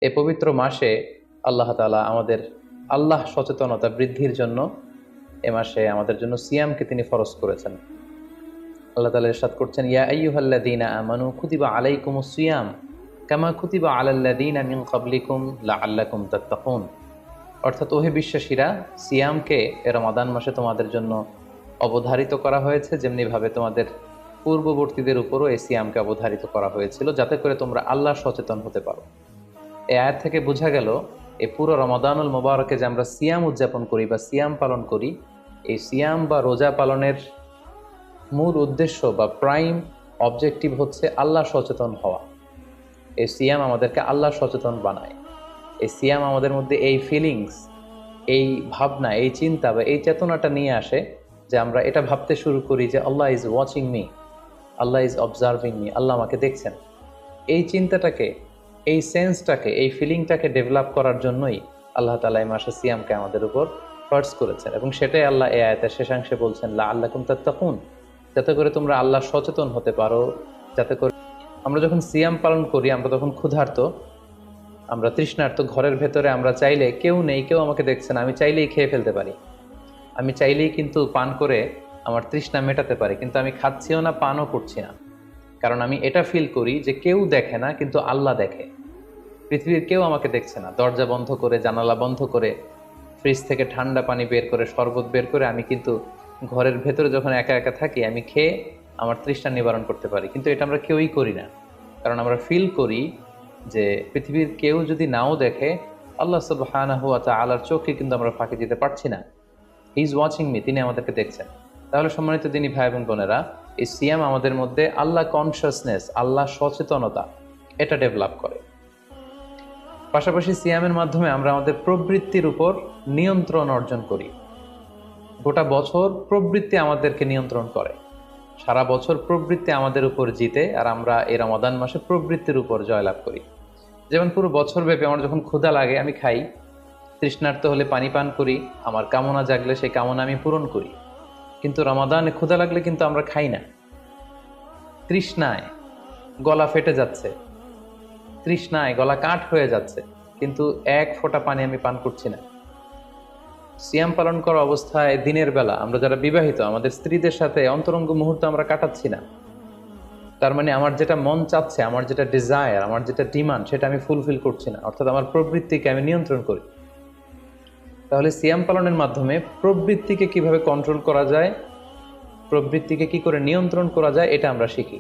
এই পবিত্র মাসে আল্লাহ তাআলা আমাদের আল্লাহ সচেতনতা বৃদ্ধির জন্য এ মাসে আমাদের জন্য সিয়ামকে তিনি ফরজ করেছেন। আল্লাহ তাআলা ইরশাদ করছেন, ইয়া আইয়ুহাল্লাযীনা আমানু কুতিবা আলাইকুমুস সিয়াম কামা কুতিবা আলাল্লাযীনা মিন ক্বাবলিকুম লাআল্লাকুম তাত্তাকুন। অর্থাৎ ওহে বিশ্বাসীরা, সিয়ামকে এ রমাদান মাসে তোমাদের জন্য অবধারিত করা হয়েছে, যেমনিভাবে তোমাদের পূর্ববর্তীদের উপরও এই সিয়ামকে অবধারিত করা হয়েছিল, যাতে করে তোমরা আল্লাহ সচেতন হতে পারো। এই আয়াত থেকে বোঝা গেল, এই পুরো রমাদানুল মুবারকে যে আমরা সিয়াম উদযাপন করি বা সিয়াম পালন করি, এই সিয়াম বা রোজা পালনের মূল উদ্দেশ্য বা প্রাইম অবজেক্টিভ হচ্ছে আল্লাহ সচেতন হওয়া। এই সিয়াম আমাদেরকে আল্লাহ সচেতন বানায়। এই সিয়াম আমাদের মধ্যে এই ফিলিংস, এই ভাবনা, এই চিন্তা বা এই চেতনাটা নিয়ে আসে যে আমরা এটা ভাবতে শুরু করি যে Allah is watching me, Allah is observing me, Allah আমাকে দেখছেন। এই চিন্তাটাকে, এই সেন্সটাকে, এই ফিলিংটাকে ডেভেলপ করার জন্যই আল্লাহ তাআলা এই মাসে সিয়ামকে আমাদের উপর ফরজ করেছেন, এবং সেটাই আল্লাহ এই আয়াতের শেষাংশে বলছেন, লাআল্লাকুম তাত্তাকুন, যাতে করে তোমরা আল্লাহ সচেতন হতে পারো। যাতে করে আমরা যখন সিয়াম পালন করি, আমরা তখন ক্ষুধার্ত, আমরা তৃষ্ণার্ত, ঘরের ভেতরে আমরা চাইলে, কেউ নেই, কেউ আমাকে দেখছে না, আমি চাইলেই খেয়ে ফেলতে পারি, আমি চাইলেই কিন্তু পান করে আমার তৃষ্ণা মেটাতে পারি, কিন্তু আমি খাচ্ছিও না, পানও করছি না, কারণ আমি এটা ফিল করি যে কেউ দেখে না কিন্তু আল্লাহ দেখে। পৃথিবীর কেউ আমাকে দেখছে না, দরজা বন্ধ করে, জানালা বন্ধ করে, ফ্রিজ থেকে ঠান্ডা পানি বের করে, শরবত বের করে আমি কিন্তু ঘরের ভেতরে যখন একা একা থাকি, আমি খেয়ে আমার তৃষ্ণা নিবারণ করতে পারি। কিন্তু এটা আমরা কেউই করি না, কারণ আমরা ফিল করি যে পৃথিবীর কেউ যদি নাও দেখে, আল্লাহ সুবহানাহু ওয়া তাআলার চোখে কিন্তু আমরা ফাঁকি দিতে পারছি না। হি ইজ ওয়াচিং মি, তিনি আমাদেরকে দেখছেন। তাহলে সম্মানিত দিনী ভাই এবং বোনেরা, এই সিয়াম আমাদের মধ্যে আল্লাহ কনসিয়াসনেস, আল্লাহ সচেতনতা, এটা ডেভেলপ করে। পাশাপাশি সিয়ামের মাধ্যমে আমরা আমাদের প্রবৃত্তির উপর নিয়ন্ত্রণ অর্জন করি। গোটা বছর প্রবৃত্তি আমাদেরকে নিয়ন্ত্রণ করে, সারা বছর প্রবৃত্তি আমাদের উপর জিতে, আর আমরা এই রমাদান মাসে প্রবৃত্তির উপর জয়লাভ করি। যেমন পুরো বছর ব্যাপী আমার যখন ক্ষুধা লাগে আমি খাই, তৃষ্ণার্ত হলে পানি পান করি, আমার কামনা জাগলে সেই কামনা আমি পূরণ করি। কিন্তু রমাদানে ক্ষুধা লাগলে কিন্তু আমরা খাই না। তৃষ্ণায় গলা ফেটে যাচ্ছে, তৃষ্ণায় গলা কাঠ হয়ে যাচ্ছে, কিন্তু এক ফোঁটা পানি আমি পান করছি না। সিয়াম পালন করা অবস্থায় দিনের বেলা আমরা যারা বিবাহিত, আমাদের স্ত্রীদের সাথে অন্তরঙ্গ মুহূর্ত আমরা কাটাচ্ছি না। তার মানে আমার যেটা মন চাচ্ছে, আমার যেটা ডিজায়ার, আমার যেটা ডিমান্ড, সেটা আমি ফুলফিল করছি না, অর্থাৎ আমার প্রবৃত্তিকে আমি নিয়ন্ত্রণ করি। তাহলে সিয়াম পালনের মাধ্যমে প্রবৃত্তিকে কিভাবে কন্ট্রোল করা যায়, প্রবৃত্তিকে কি করে নিয়ন্ত্রণ করা যায়, এটা আমরা শিখি।